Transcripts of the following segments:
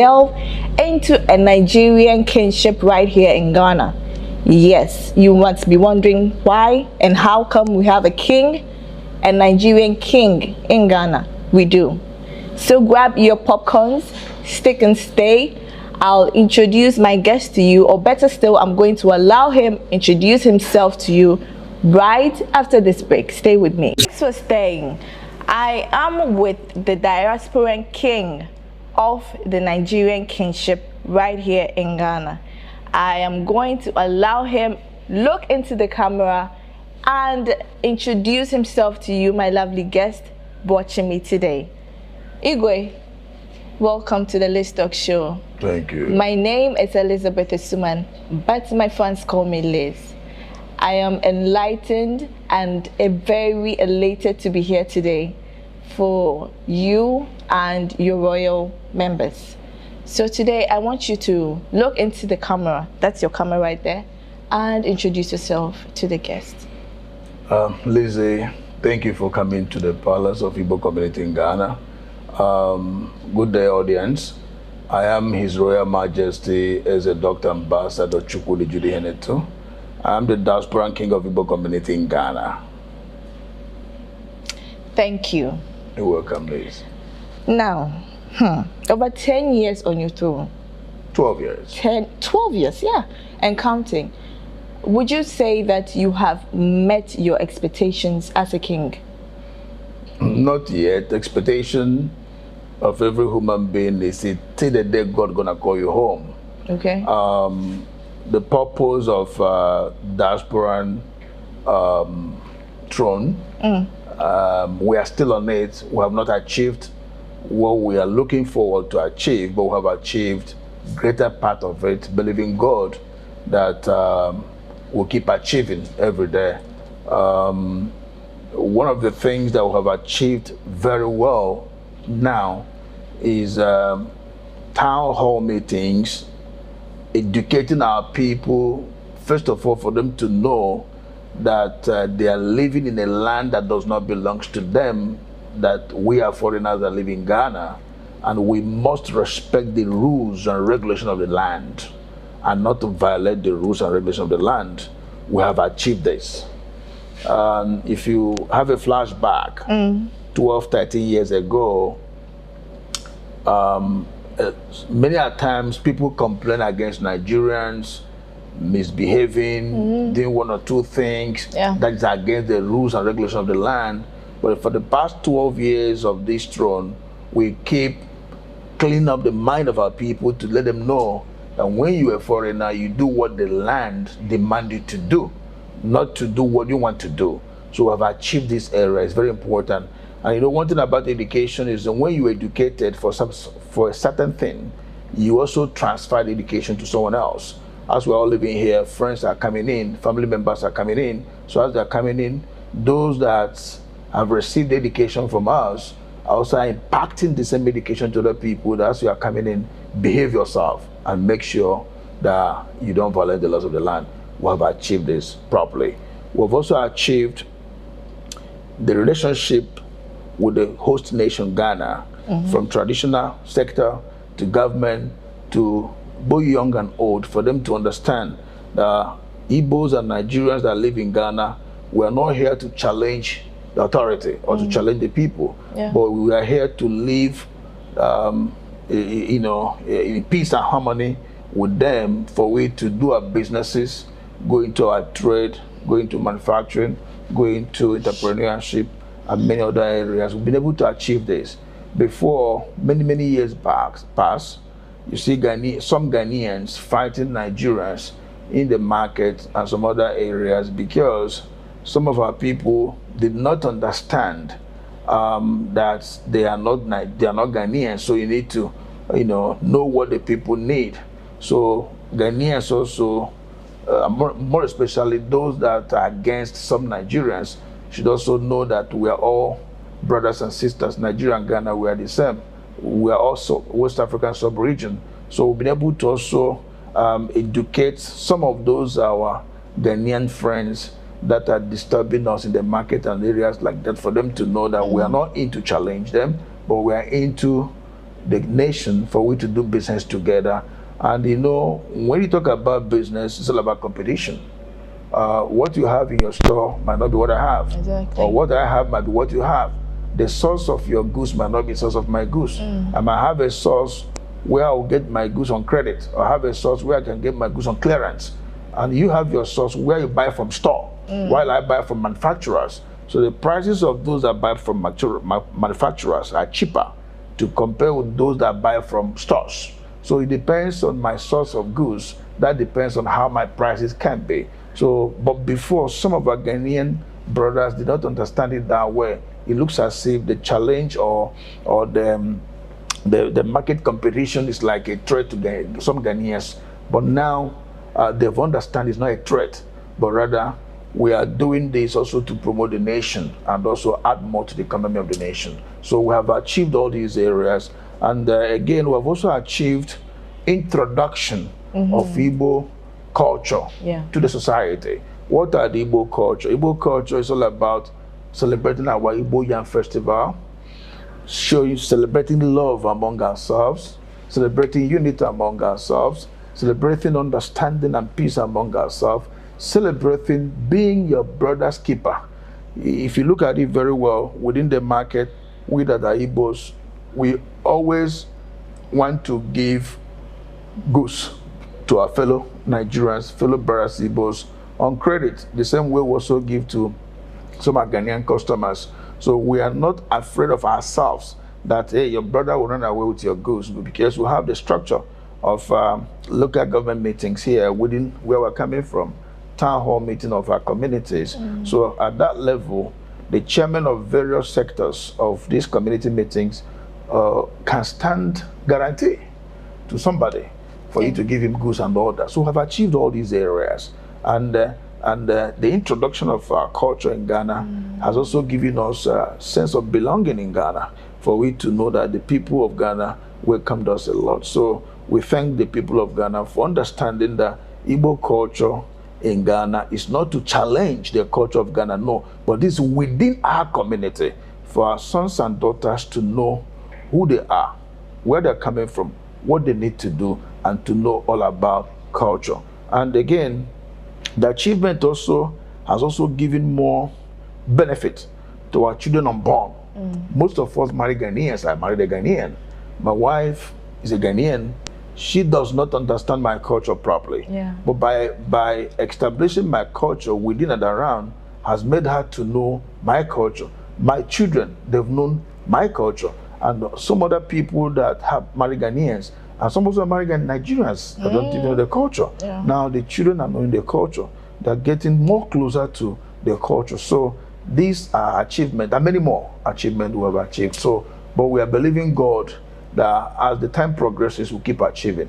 delve into a Nigerian kinship right here in Ghana. Yes, you must be wondering why and how come we have a king, a Nigerian king in Ghana. We do. So grab your popcorns, stick and stay. I'll introduce my guest to you, or better still, I'm going to allow him introduce himself to you right after this break. Stay with me. Thanks for staying. I am with the diasporan king of the Nigerian kinship right here in Ghana. I am going to allow him look into the camera and introduce himself to you, my lovely guest watching me today. Igwe, welcome to the Liz Talk Show. Thank you. My name is Elizabeth Suman, but my fans call me Liz. I am enlightened and very elated to be here today for you and your royal members. So today I want you to look into the camera, that's your camera right there, and introduce yourself to the guest. Lizzie, thank you for coming to the Palace of Igbo Community in Ghana. Good day, audience. I am His Royal Majesty as a Dr. Ambassador Chukwudi Judy Henetu. I am the diasporan king of Igbo Community in Ghana. Thank you. You're welcome, Liz. Now, over 10 years on your throne. 12 years. 12 years, yeah, and counting. Would you say that you have met your expectations as a king? Not yet. Expectation of every human being is till the day God gonna call you home. Okay. The purpose of diasporan throne, we are still on it. We have not achieved what we are looking forward to achieve, but we have achieved greater part of it, believing God that we'll keep achieving every day. One of the things that we have achieved very well now is town hall meetings, educating our people, first of all, for them to know that they are living in a land that does not belong to them, that we are foreigners that live in Ghana, and we must respect the rules and regulations of the land and not to violate the rules and regulations of the land. We have achieved this. If you have a flashback, 12, 13 years ago, many a times people complain against Nigerians misbehaving, doing one or two things that is against the rules and regulations of the land. But for the past 12 years of this throne, we keep cleaning up the mind of our people to let them know that when you are a foreigner, you do what the land demands you to do, not to do what you want to do. So we have achieved this area. It's very important. And you know, one thing about education is that when you are educated for a certain thing, you also transfer the education to someone else. As we're all living here, friends are coming in, family members are coming in. So as they're coming in, those that have received education from us are also impacting the same education to other people. That as you are coming in, behave yourself and make sure that you don't violate the laws of the land. We have achieved this properly. We've also achieved the relationship with the host nation, Ghana, from traditional sector to government to both young and old, for them to understand that Igbos and Nigerians that live in Ghana, we are not here to challenge the authority or to challenge the people, but we are here to live in peace and harmony with them, for we to do our businesses, go into our trade, go into manufacturing, go into entrepreneurship and many other areas. We've been able to achieve this. Before, many years past, you see some Ghanaians fighting Nigerians in the market and some other areas because some of our people did not understand that they are not Ghanaians. So you need to, know what the people need. So Ghanaians also, more especially those that are against some Nigerians, should also know that we are all brothers and sisters. Nigeria and Ghana, we are the same. We are also West African sub-region. So we've been able to also educate some of those our Ghanaian friends that are disturbing us in the market and areas like that, for them to know that we are not in to challenge them, but we are into the nation for we to do business together. And you know, when you talk about business, it's all about competition. What you have in your store might not be what I have. Exactly. Or what I have might be what you have. The source of your goods might not be the source of my goods. I might have a source where I will get my goods on credit, or have a source where I can get my goods on clearance. And you have your source where you buy from store, while I buy from manufacturers. So the prices of those that buy from manufacturers are cheaper to compare with those that buy from stores. So it depends on my source of goods. That depends on how my prices can be. So, but before, some of our Ghanaian brothers did not understand it that way. It looks as if the challenge or the market competition is like a threat to some Ghanaians. But now they've understand it's not a threat, but rather we are doing this also to promote the nation and also add more to the economy of the nation. So we have achieved all these areas. And again, we have also achieved introduction of Igbo culture to the society. What are the Igbo culture? Igbo culture is all about celebrating our Igbo Yam Festival, celebrating love among ourselves, celebrating unity among ourselves, celebrating understanding and peace among ourselves, celebrating being your brother's keeper. If you look at it very well, within the market, we that are Igbos, we always want to give goods to our fellow Nigerians, fellow brothers Igbos on credit. The same way we also give to some of our Ghanaian customers. So we are not afraid of ourselves that, hey, your brother will run away with your goods, because we have the structure of local government meetings here within where we're coming from, town hall meeting of our communities. So at that level, the chairman of various sectors of these community meetings can stand guarantee to somebody for you to give him goods and all that. So we have achieved all these areas. And the introduction of our culture in Ghana has also given us a sense of belonging in Ghana, for we to know that the people of Ghana welcomed us a lot. So we thank the people of Ghana for understanding that Igbo culture in Ghana is not to challenge the culture of Ghana, no, but this is within our community, for our sons and daughters to know who they are, where they're coming from, what they need to do, and to know all about culture. And again, the achievement also has also given more benefit to our children unborn. Most of us marry Ghanaians. I married a Ghanaian. My wife is a Ghanaian. She does not understand my culture properly. But by establishing my culture within and around has made her to know my culture. My children, they've known my culture. And some other people that have married Ghanaians, and some also married Nigerians that don't even know the culture. Now the children are knowing the culture. They're getting more closer to their culture. So these are achievements, and many more achievements we have achieved. So, but we are believing God that as the time progresses, we'll keep achieving.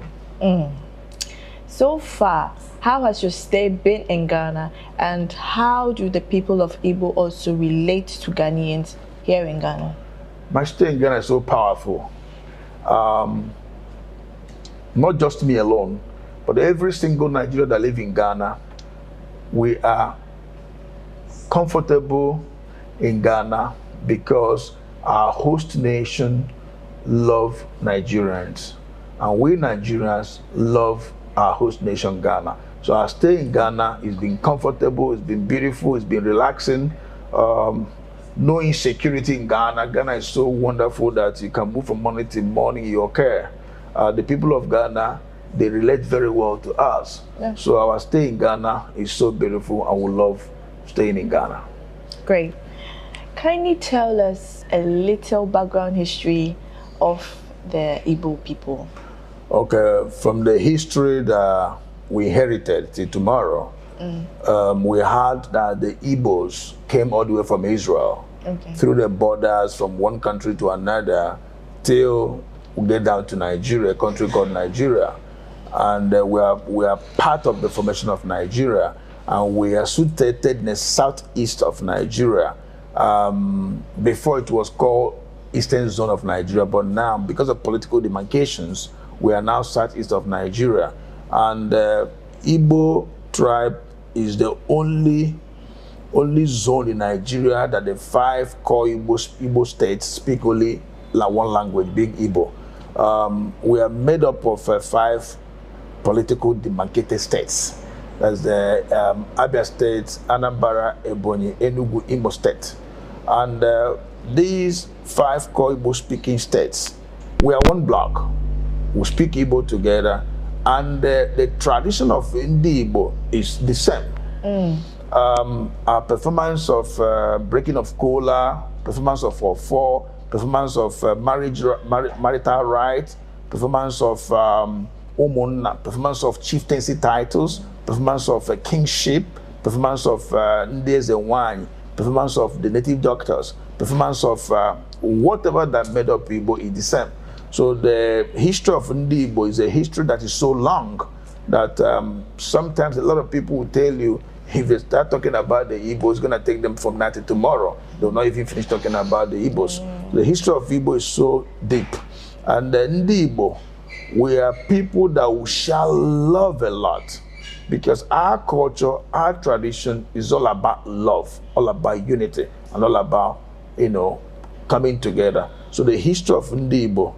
So far, how has your stay been in Ghana, and how do the people of Igbo also relate to Ghanaians here in Ghana? My stay in Ghana is so powerful. Not just me alone, but every single Nigerian that lives in Ghana, we are comfortable in Ghana because our host nation love Nigerians, and we Nigerians love our host nation Ghana. So our stay in Ghana has been comfortable, it's been beautiful, it's been relaxing. No insecurity in Ghana. Ghana is so wonderful that you can move from morning to morning in your care. The people of Ghana, they relate very well to us. So our stay in Ghana is so beautiful, and we love staying in Ghana. Great. Can you tell us a little background history of the Igbo people? Okay, from the history that we inherited till tomorrow, we heard that the Igbos came all the way from Israel, through the borders from one country to another, till we get down to Nigeria, a country called Nigeria. And we are part of the formation of Nigeria, and we are situated in the southeast of Nigeria. Before it was called Eastern Zone of Nigeria, but now, because of political demarcations, we are now southeast of Nigeria. And Igbo tribe is the only zone in Nigeria that the 5 core Igbo states speak only one language, being Igbo. We are made up of 5 political demarcated states. That's the Abia State, Anambra, Ebonyi, Enugu, Imo State. And these 5 core Igbo-speaking states, we are one block. We speak Igbo together, and the tradition of Ndi Igbo is the same. Our performance of breaking of kola, performance of 4, performance of marital rights, performance of umonna, performance of chieftaincy titles, performance of kingship, performance of Ndeze and wine, performance of the native doctors, performance of whatever that made up Igbo is the same. So the history of Ndi Igbo is a history that is so long that sometimes a lot of people will tell you, if they start talking about the Igbo, it's going to take them from now to tomorrow. They'll not even finish talking about the Igbos. The history of Igbo is so deep. And Ndi Igbo, we are people that we shall love a lot, because our culture, our tradition is all about love, all about unity, and all about, coming together. So the history of Ndi Igbo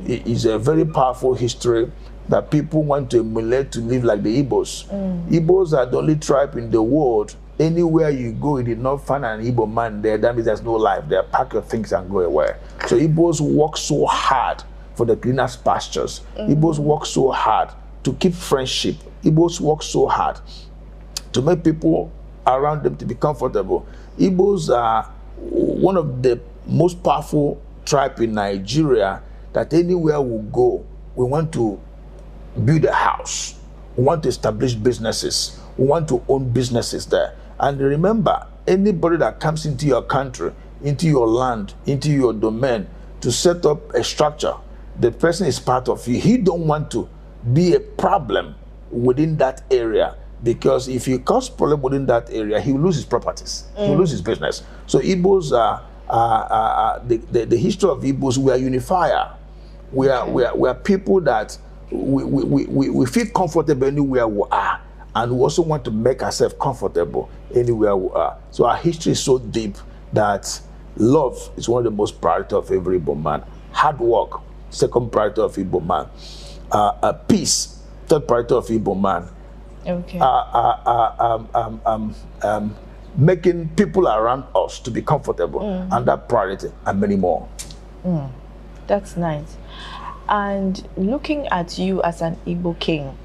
is a very powerful history that people want to emulate to live like the Igbos. Igbos are the only tribe in the world. Anywhere you go, you did not find an Igbo man there. That means there's no life there. Pack your things and go away. So Igbos work so hard for the greenest pastures. Igbos work so hard to keep friendship. Igbos work so hard to make people around them to be comfortable. Igbos are one of the most powerful tribe in Nigeria that anywhere we go, we want to build a house, we want to establish businesses, we want to own businesses there. And remember, anybody that comes into your country, into your land, into your domain to set up a structure, the person is part of you. He don't want to be a problem within that area, because if he cause problem within that area, he will lose his properties, he will lose his business. So Igbos are the history of Igbos. We are unifier. We are people that we feel comfortable anywhere we are, and we also want to make ourselves comfortable anywhere we are. So our history is so deep that love is one of the most priority of every Igbo man. Hard work, second priority of Igbo man. Peace, third priority of Igbo man. Okay. Making people around us to be comfortable, and that priority, and many more. That's nice. And looking at you as an Igbo king,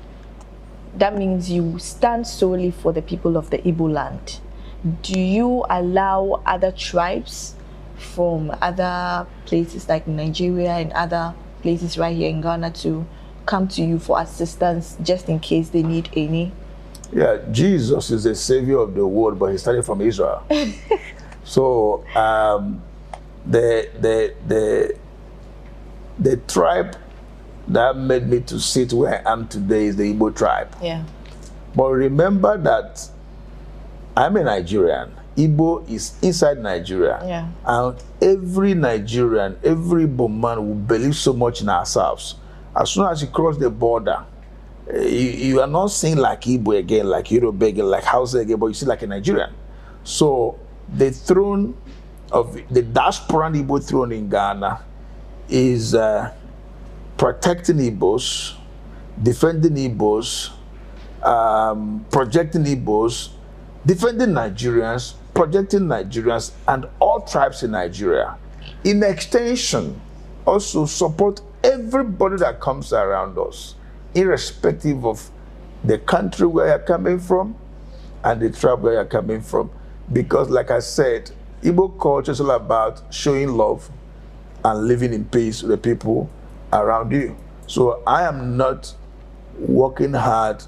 that means you stand solely for the people of the Igbo land. Do you allow other tribes from other places like Nigeria and other places right here in Ghana to come to you for assistance just in case they need any? Yeah, Jesus is the savior of the world, but he started from Israel. So the tribe that made me to sit where I am today is the Igbo tribe. Yeah. But remember that I'm a Nigerian. Igbo is inside Nigeria. Yeah. And every Nigerian, every Igbo man will believe so much in ourselves. As soon as you cross the border, you are not seeing like Igbo again, like Yoruba again, like Hausa again, but you see like a Nigerian. So the throne of the diaspora Igbo throne in Ghana is protecting Igbos, defending Igbos, projecting Igbos, defending Nigerians, projecting Nigerians, and all tribes in Nigeria. In extension, also support everybody that comes around us, irrespective of the country where you're coming from and the tribe where you're coming from. Because like I said, Igbo culture is all about showing love and living in peace with the people around you. So I am not working hard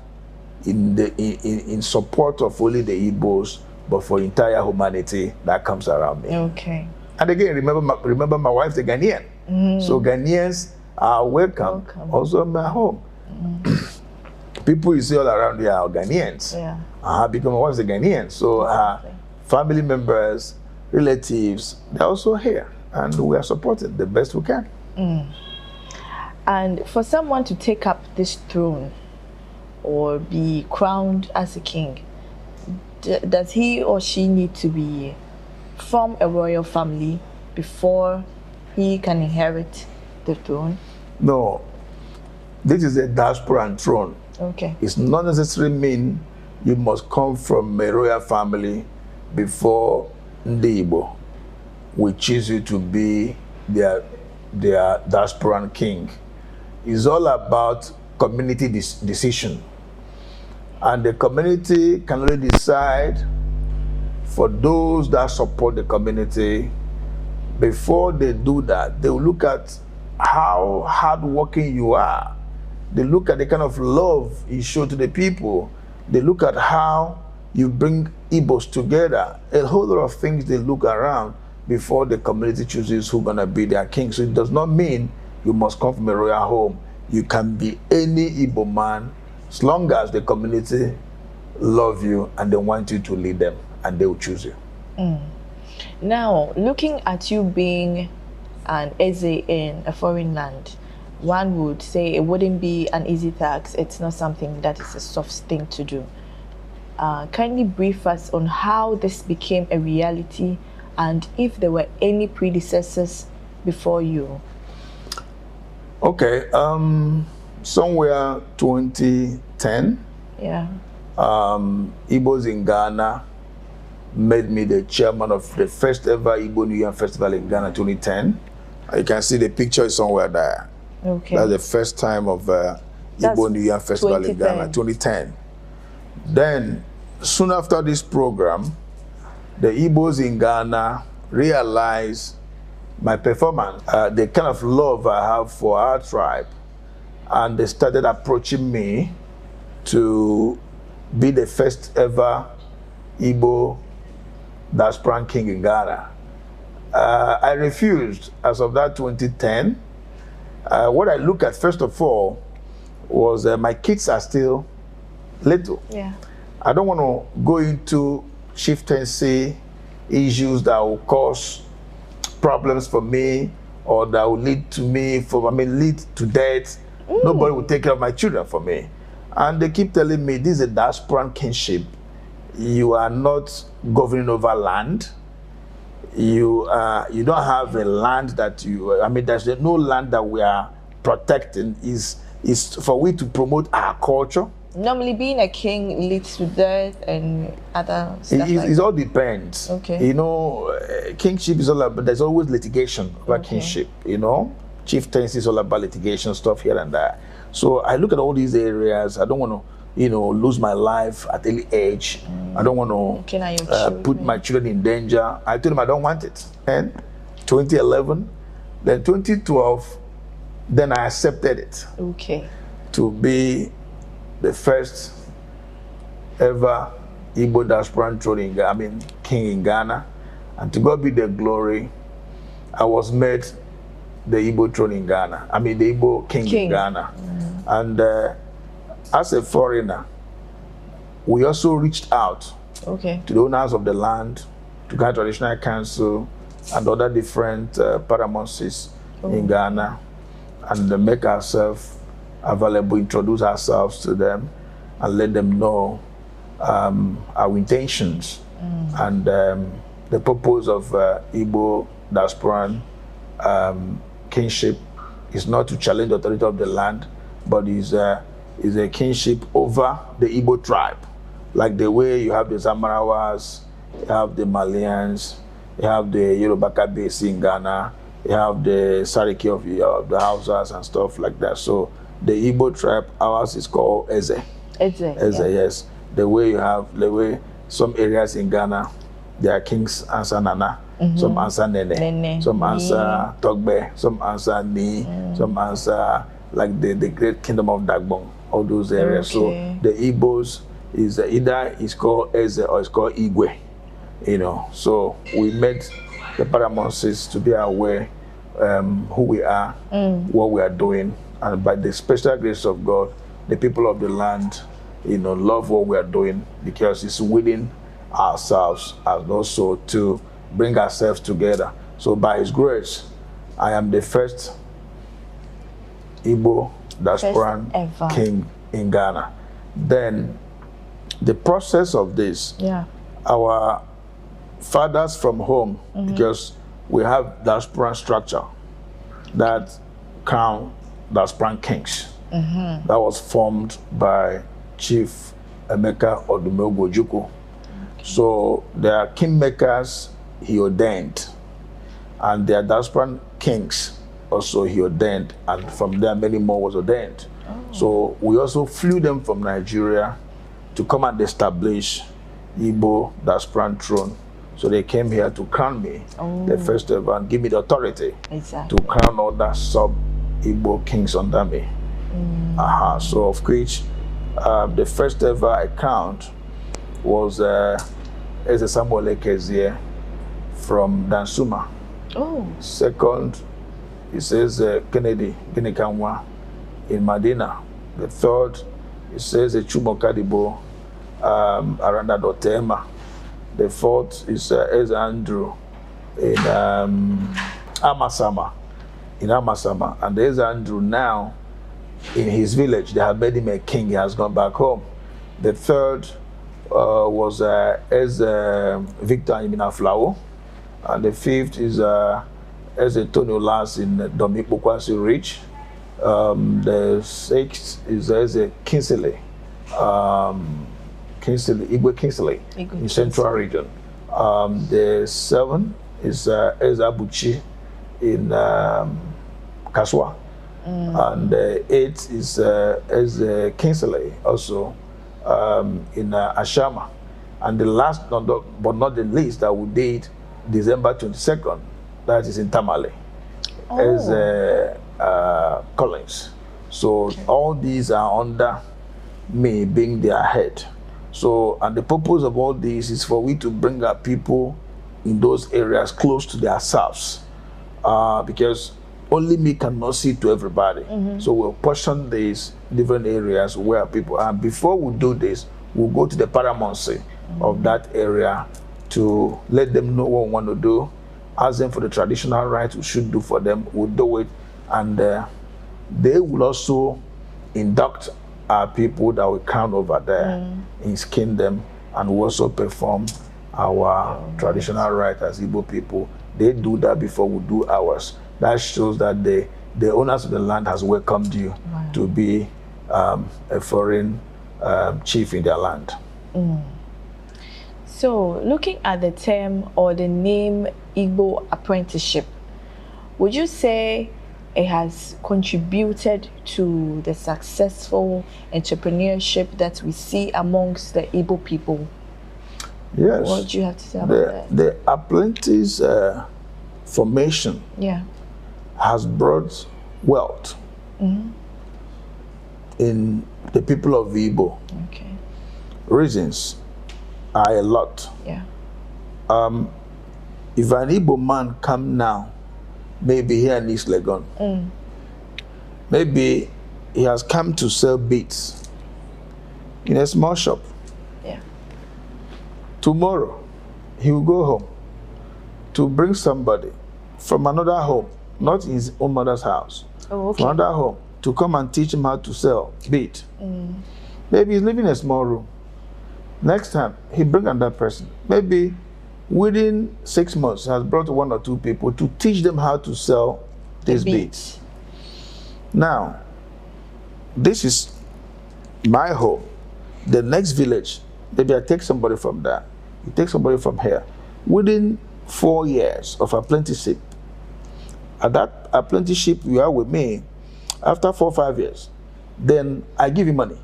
in support of only the Igbos, but for entire humanity that comes around me. Okay. And again, remember my wife's a Ghanaian. So Ghanaians are welcome. Also in my home. People you see all around here are Ghanaians. Yeah. Because my wife's a Ghanaian. So family members, relatives, they're also here. And we are supported the best we can. And for someone to take up this throne or be crowned as a king, does he or she need to be from a royal family before he can inherit the throne? No, this is a diaspora throne. Okay. It's not necessarily mean you must come from a royal family before the Igbo will choose you to be their diasporan king. It's all about community decision. And the community can only decide for those that support the community. Before they do that, they will look at how hardworking you are. They look at the kind of love you show to the people. They look at how you bring Igbos together. A whole lot of things they look around before the community chooses who's gonna be their king. So it does not mean you must come from a royal home. You can be any Igbo man as long as the community love you and they want you to lead them, and they will choose you. Now, looking at you being an Eze in a foreign land, one would say it wouldn't be an easy task. It's not something that is a soft thing to do. Kindly brief us on how this became a reality and if there were any predecessors before you. Okay, somewhere 2010, yeah, Igbos in Ghana made me the chairman of the first ever Igbo New Yam Festival in Ghana 2010. You can see the picture is somewhere there. Okay. That's the first time of Igbo New Year Festival in Ghana, 2010. Then, soon after this program, the Igbos in Ghana realized my performance, the kind of love I have for our tribe, and they started approaching me to be the first ever Igbo diaspora king in Ghana. I refused as of that 2010. What I look at first of all was my kids are still little. Yeah. I don't want to go into chieftaincy issues that will cause problems for me or that will lead to me lead to death. Nobody will take care of my children for me. And they keep telling me this is a diasporan kinship. You are not governing over land. You don't have a land that you, there's no land that we are protecting. Is for we to promote our culture. Normally being a king leads to death and other stuff It all depends. Okay. You know, kingship is all about, there's always litigation over kingship, you know. Chieftaincy is all about litigation, stuff here and there. So I look at all these areas. I don't want to, lose my life at early age. I don't want to put my children in danger. I told them I don't want it. And 2011, then 2012, then I accepted it. Okay. To be the first ever Igbo diaspora king in Ghana. And to God be the glory, I was made the Igbo throne in Ghana. The Igbo king. In Ghana. And as a foreigner, we also reached out to the owners of the land, to Ghana Traditional Council, and other different paramounts in Ghana, and make ourselves available, introduce ourselves to them, and let them know our intentions and the purpose of Igbo diasporan kingship is not to challenge the authority of the land, but is a kingship over the Igbo tribe. Like the way you have the Zamarawas, you have the Malians, you have the Yoruba Kabesi in Ghana, you have the Sariki of the Hausas and stuff like that. So the Igbo tribe, ours is called Eze. Eze, yes. The way some areas in Ghana, their kings answer Nana, some answer Nene, some answer Togbe, some answer Ni, some answer like the great kingdom of Dagbon, all those areas. So the Igbos is either it's called Eze or it's called Igwe, So we made the paramounts to be aware who we are, what we are doing, and by the special grace of God, the people of the land, love what we are doing because it's within ourselves and also to bring ourselves together. So by His grace, I am the first Igbo diasporan king in Ghana. Then the process of this, our fathers from home, because we have diasporan structure, that crown diaspora kings. That was formed by Chief Emeka Odumegwu. So there are kingmakers he ordained, and there are diaspora kings also he ordained, and from there many more was ordained. So we also flew them from Nigeria to come and establish Igbo diaspora throne. So they came here to crown me, the first ever, and give me the authority to crown all that sub-Igbo kings under me. So of which the first ever I crowned was Eze Samuel Ekezie from Dansuma. Second, it says Kennedy Ginikanwa in Medina. The third, it says Chumokadibo Aranda Dotema. The fourth is Eze Andrew in Amasama. And Eze Andrew now, in his village, they have made him a king. He has gone back home. The third was Eze Victor Iminaflao. And the fifth is Eze Tony Olas in Domikpokwasi Ridge. The sixth is Eze Kingsley. Igwe Kingsley in Central Region. The seventh is Eze Abuchi in Kaswa. And the eighth is Eze Kingsley also in Ashama. And the last, but not the least, that we did December 22nd, that is in Tamale, Eze Collins. So all these are under me being their head. So, and the purpose of all this is for we to bring our people in those areas close to themselves, because only me cannot see to everybody. So we'll portion these different areas where people are. And before we do this, we'll go to the paramountcy of that area to let them know what we want to do, ask them for the traditional rites we should do for them, we'll do it, and they will also induct our people that we count over there in his kingdom, and we also perform our traditional rite as Igbo people. They do that before we do ours. That shows that the owners of the land has welcomed you to be a foreign chief in their land. So, looking at the term or the name Igbo Apprenticeship, would you say it has contributed to the successful entrepreneurship that we see amongst the Igbo people? Yes. What do you have to say about that? The apprentice formation has brought wealth in the people of Igbo. Reasons are a lot. If an Igbo man come now, maybe here in East Legon, maybe he has come to sell beads in a small shop. Tomorrow, he will go home to bring somebody from another home, not his own mother's house, from another home, to come and teach him how to sell bead. Maybe he's living in a small room. Next time, he bring another person. Maybe within 6 months, he has brought 1 or 2 people to teach them how to sell these beads. Now, this is my home. The next village, maybe I take somebody from there. You take somebody from here. Within 4 years of apprenticeship, at that apprenticeship you are with me, after 4 or 5 years, then I give you money.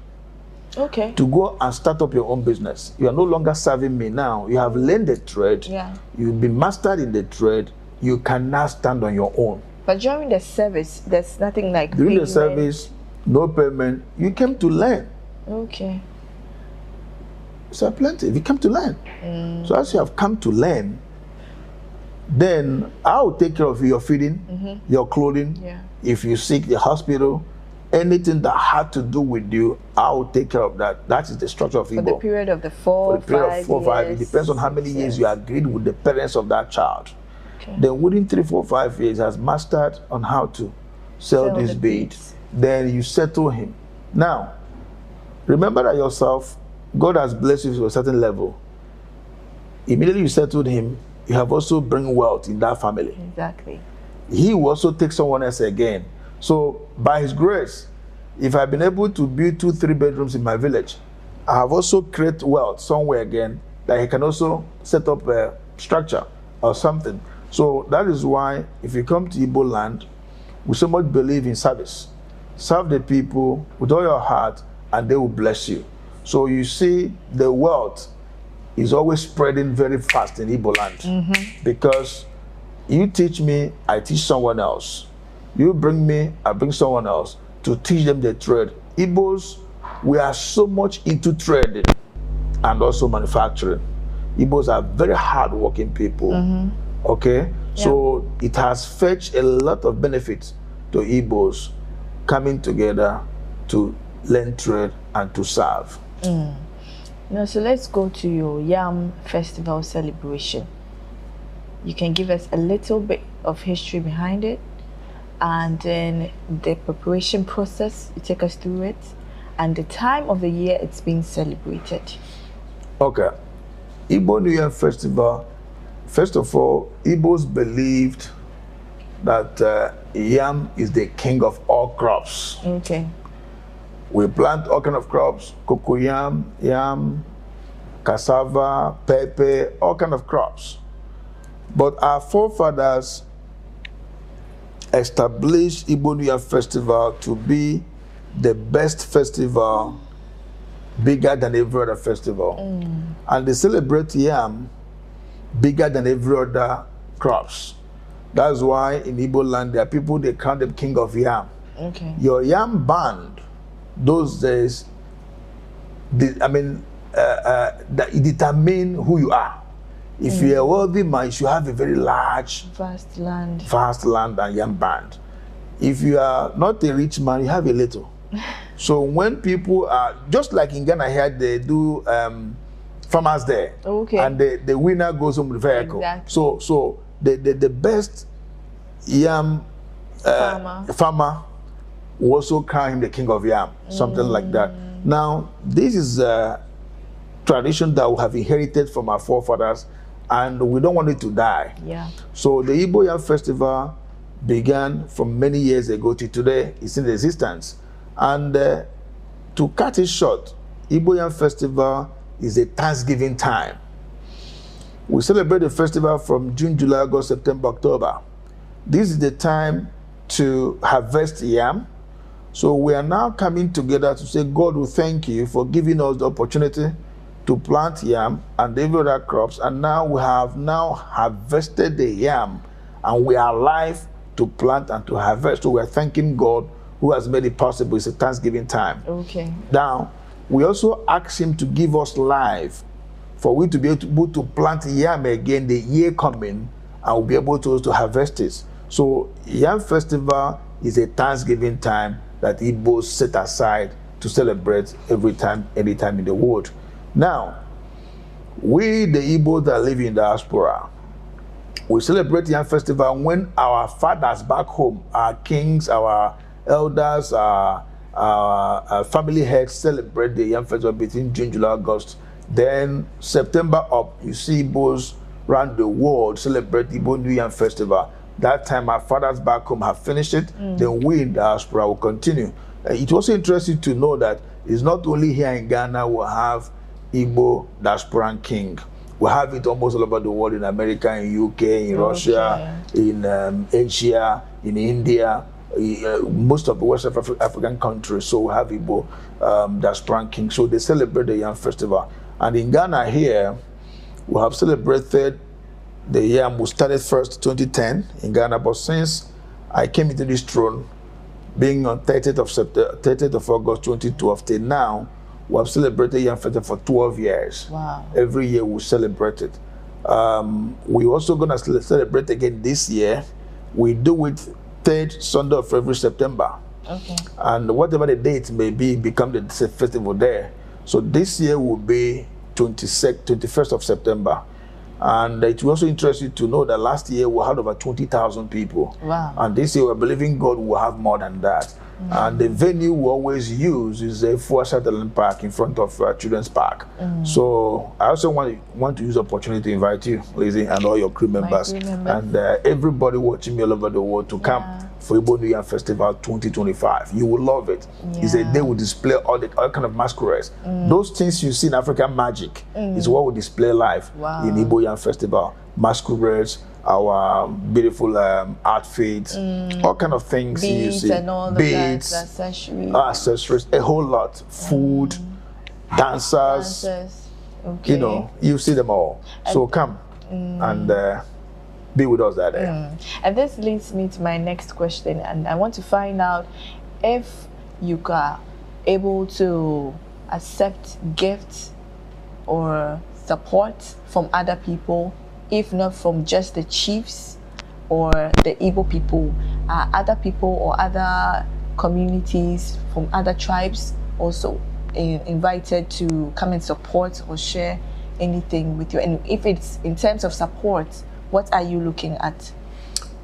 To go and start up your own business. You are no longer serving me now. You have learned the trade. You've been mastered in the trade. You can now stand on your own. But during the service, there's nothing like during payment. The service, no payment. You came to learn. So plenty. You come to learn. So as you have come to learn, then I will take care of your feeding, your clothing. If you seek the hospital, anything that had to do with you, I will take care of that. That is the structure of Igbo. For the period of the 4 or 5 years. It depends on how many years you agreed with the parents of that child. Then within 3, 4, 5 years, has mastered on how to sell these beads. Then you settle him. Now, remember that yourself, God has blessed you to a certain level. Immediately you settled him, you have also bring wealth in that family. He will also take someone else again So by his grace, if I've been able to build 2-3 bedrooms in my village, I have also created wealth somewhere again that he can also set up a structure or something. So that is why if you come to Igbo land, we so much believe in service. Serve the people with all your heart and they will bless you. So you see the wealth is always spreading very fast in Igbo land because you teach me, I teach someone else. You bring me, I bring someone else to teach them the trade. Igbos, we are so much into trading and also manufacturing. Igbos are very hard-working people. Okay, so it has fetched a lot of benefits to Igbos coming together to learn trade and to serve. Now, so let's go to your Yam Festival celebration. You can give us a little bit of history behind it, and then the preparation process, you take us through it, and the time of the year it's being celebrated. Okay. Igbo New Year Festival, first of all, Igbos believed that yam is the king of all crops. Okay. We plant all kind of crops, cocoyam, yam, cassava, pepper, all kind of crops. But our forefathers established Igbo New Year Festival to be the best festival, bigger than every other festival. And they celebrate yam bigger than every other crops. That's why in Igbo land, there are people, they count them king of yam. Okay. Your yam band, those days, that it determine who you are. If you're a wealthy man, you should have a very large, vast land and yam band. If you are not a rich man, you have a little. So when people are, just like in Ghana here, they do Farmers Day. Okay. And the winner goes home with the vehicle. Exactly. So the best yam farmer will also crown him the king of yam, something like that. Now, this is a tradition that we have inherited from our forefathers, and we don't want it to die. Yeah. So the Igbo Yam Festival began from many years ago to today. It's in existence. And to cut it short, Igbo Yam Festival is a Thanksgiving time. We celebrate the festival from June, July, August, September, October. This is the time to harvest yam. So we are now coming together to say, God will thank you for giving us the opportunity to plant yam and every other crops. And now we have now harvested the yam and we are alive to plant and to harvest. So we're thanking God who has made it possible. It's a Thanksgiving time. Okay. Now, we also ask him to give us life for we to be able to plant yam again the year coming and we'll be able to harvest it. So Yam Festival is a Thanksgiving time that Igbos set aside to celebrate every time, anytime in the world. Now, we the Igbos that live in diaspora, we celebrate Yam Festival when our fathers back home, our kings, our elders, our family heads celebrate the Yam Festival between June, July, August. Then September up, you see Igbos around the world celebrate the Igbo New Yam Festival. That time our fathers back home have finished it, then we in diaspora will continue. It's also interesting to know that it's not only here in Ghana we have Igbo diasporan king. We have it almost all over the world, in America, in UK, in Russia, in Asia, in India, most of the West African countries. So we have Igbo diasporan king. So they celebrate the Yam Festival. And in Ghana here, we have celebrated the yam. We started first 2010 in Ghana, but since I came into this throne, being on 30th of August 2012 till now, we have celebrated Yam Festival for 12 years. Wow. Every year we celebrate it. We're also going to celebrate again this year. We do it 3rd Sunday of every September. Okay. And whatever the date may be, become the festival there. So this year will be 21st of September. And it will also interest you to know that last year we had over 20,000 people. Wow. And this year we're believing God will have more than that. And the venue we always use is a Sutherland Park in front of Children's Park. So I also want to use the opportunity to invite you, Lizzie, and all your crew members, and everybody watching me all over the world to come for Igbo New Yam Festival 2025. You will love it. Yeah. It's a day we display all kind of masquerades. Those things you see in African magic is what we display live in Igbo Yam Festival. Masquerades, our beautiful outfits, all kind of things beads you see. And all beads, accessories, a whole lot. Food, dancers. Okay. You know, you see them all. So come and be with us that day. And this leads me to my next question, and I want to find out if you are able to accept gifts or support from other people, if not from just the chiefs or the Igbo people. Other people or other communities from other tribes also invited to come and support or share anything with you? And if it's in terms of support, what are you looking at?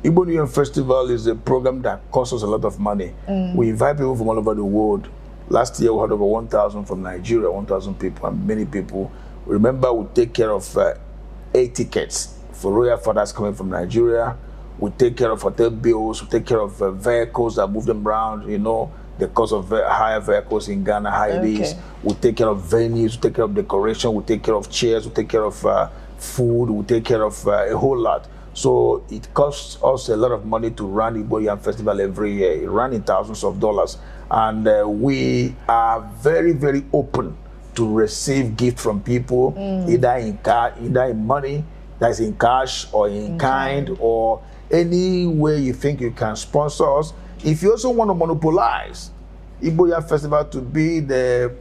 Igbo New Year Festival is a program that costs us a lot of money. We invite people from all over the world. Last year we had over 1,000 from Nigeria, 1,000 people, and many people. Remember, we take care of 8 tickets for royal fathers coming from Nigeria. We take care of hotel bills. We take care of vehicles that move them around, you know, the cost of hire vehicles in Ghana, how it is. We take care of venues, we take care of decoration, we take care of chairs, we take care of food, we take care of a whole lot. So it costs us a lot of money to run Igbo Yam Festival every year. It runs in thousands of dollars. And we are very, very open to receive gifts from people, either in money, that's in cash, or in kind, or any way you think you can sponsor us. If you also want to monopolize Igbo Yam Festival to be the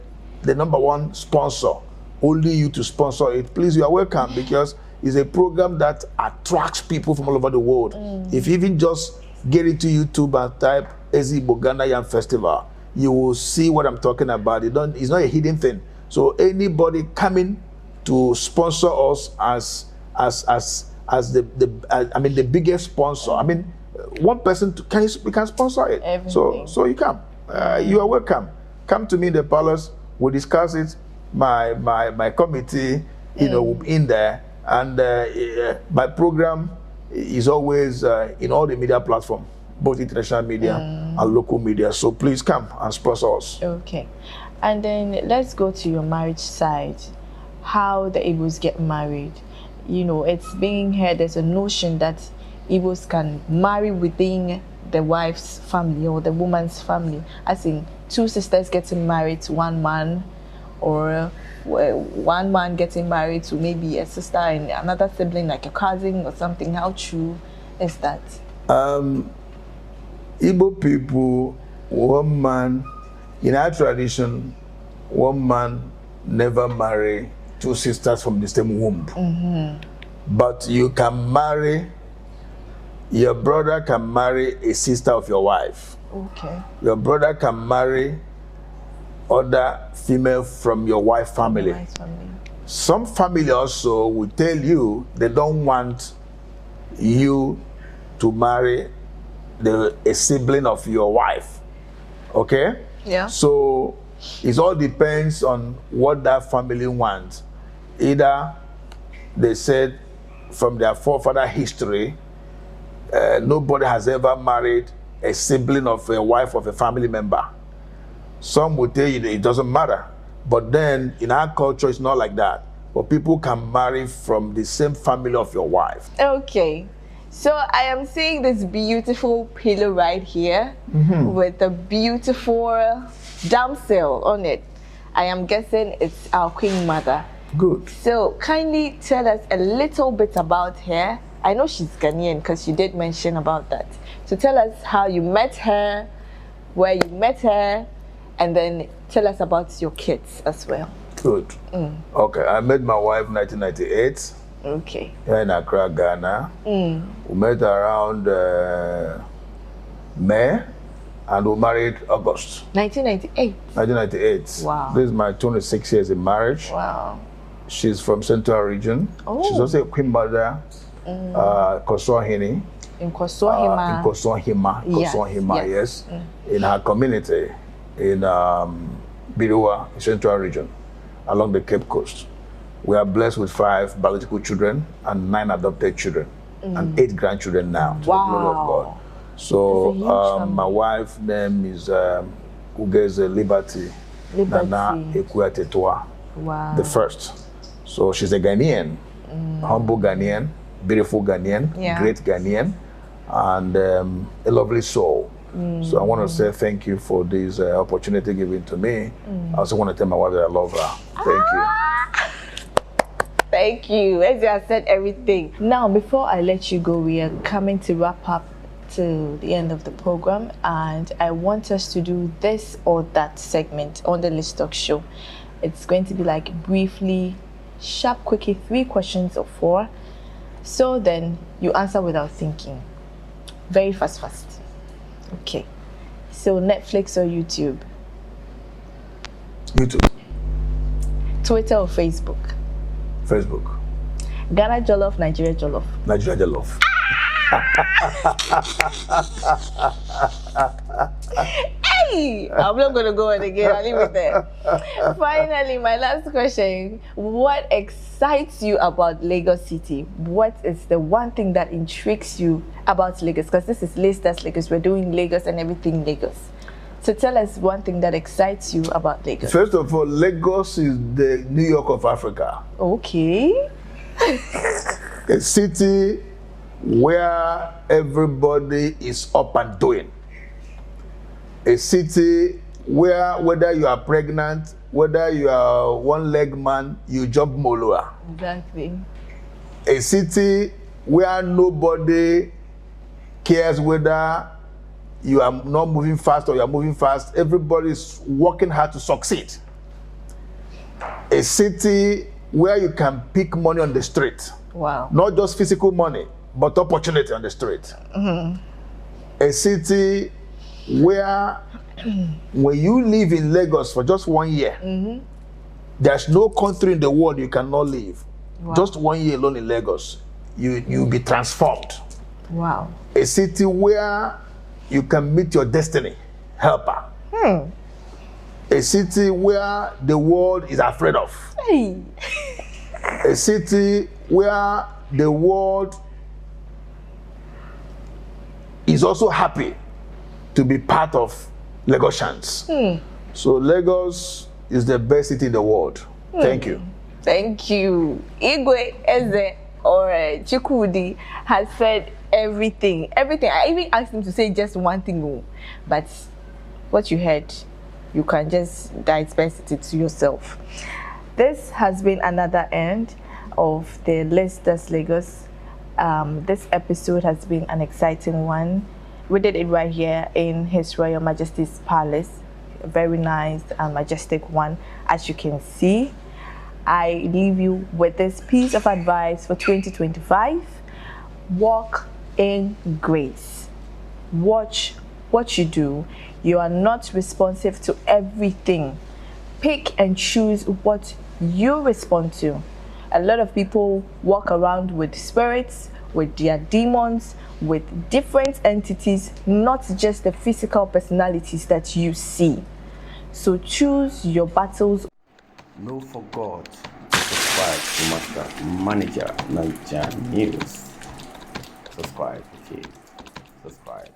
#1 sponsor, only you to sponsor it, please, you are welcome, because it's a program that attracts people from all over the world. If you even just get into YouTube and type Igbo Ghana-Yam Festival, you will see what I'm talking about. It's not a hidden thing. So anybody coming to sponsor us as the biggest sponsor. I mean, one person we can sponsor it. Everything. So you come. You are welcome. Come to me in the palace. We'll discuss it. My committee, you know, in there, and my program is always in all the media platforms, both international media and local media. So please come and sponsor us. Okay, and then let's go to your marriage side. How the Igbos get married. You know, it's being heard, there's a notion that Igbos can marry within the wife's family or the woman's family, as in 2 sisters getting married to 1 man, or 1 man getting married to maybe a sister and another sibling, like a cousin or something. How true is that? Igbo people, 1 man, in our tradition, 1 man never marry 2 sisters from the same womb. But you can marry, your brother can marry a sister of your wife. Okay. Your brother can marry other female from your wife's family. Some family also will tell you they don't want you to marry a sibling of your wife. Okay? Yeah. So it all depends on what that family wants. Either they said from their forefather history, nobody has ever married a sibling of a wife of a family member. Some will tell you that it doesn't matter. But then in our culture, it's not like that. But people can marry from the same family of your wife. Okay. So I am seeing this beautiful pillow right here with a beautiful damsel on it. I am guessing it's our Queen Mother. Good. So kindly tell us a little bit about her. I know she's Ghanaian because you did mention about that. So tell us how you met her, where you met her, and then tell us about your kids as well. Good. Okay, I met my wife in 1998. Okay. Here in Accra, Ghana. We met around May, and we married August. 1998? 1998. Wow. This is my 26 years in marriage. Wow. She's from Central Region. Oh. She's also a Queen Mother, Kosohini. In Kosohima. In Kosohima. Kosohima, yes. In her community in Biruwa, Central Region, along the Cape Coast. We are blessed with 5 biological children and 9 adopted children and 8 grandchildren now, to the glory of God. So my wife's name is Ugeze Liberty Nana Ekuatetwa. Wow. The first. So she's a Ghanaian, humble Ghanaian, beautiful Ghanaian, great Ghanaian, and a lovely soul. So I want to say thank you for this opportunity given to me. I also want to tell my wife that I love her. Thank you. Thank you. As you have said everything. Now, before I let you go, we are coming to wrap up to the end of the program, and I want us to do this or that segment on the Let's Talk show. It's going to be like briefly, sharp, quickie, 3 questions or 4. So then you answer without thinking. Very fast. Okay. So Netflix or YouTube? YouTube. Twitter or Facebook? Facebook. Ghana jollof, Nigeria jollof? Nigeria jollof. Hey! I'm not going to go on again. I'll leave it there. Finally, my last question. What excites you about Lagos City? What is the one thing that intrigues you about Lagos? Because this is Let's Lagos. We're doing Lagos and everything Lagos. So tell us one thing that excites you about Lagos. First of all, Lagos is the New York of Africa. Okay. A city where everybody is up and doing. A city where whether you are pregnant, whether you are one-leg man, you jump Molua. Exactly. A city where nobody cares whether you are not moving fast or you are moving fast. Everybody is working hard to succeed. A city where you can pick money on the street. Wow. Not just physical money, but opportunity on the street. A city where when you live in Lagos for just 1 year, there's no country in the world you cannot live. Wow. Just 1 year alone in Lagos, you'll be transformed. Wow. A city where you can meet your destiny helper. A city where the world is afraid of. Hey. A city where the world is also happy to be part of Lagosians. So Lagos is the best city in the world. Thank you. Thank you. Igwe, Eze, or Chikudi has said everything. I even asked him to say just one thing, but what you heard, you can just dispense it to yourself. This has been another end of the Let's Discuss Lagos. This episode has been an exciting one. We did it right here in His Royal Majesty's Palace. A very nice and majestic one, as you can see. I leave you with this piece of advice for 2025. Walk in grace. Watch what you do. You are not responsive to everything. Pick and choose what you respond to. A lot of people walk around with spirits, with their demons, with different entities, not just the physical personalities that you see. So choose your battles. No forgot to subscribe to Master Manager Niger News. Subscribe, okay. Subscribe.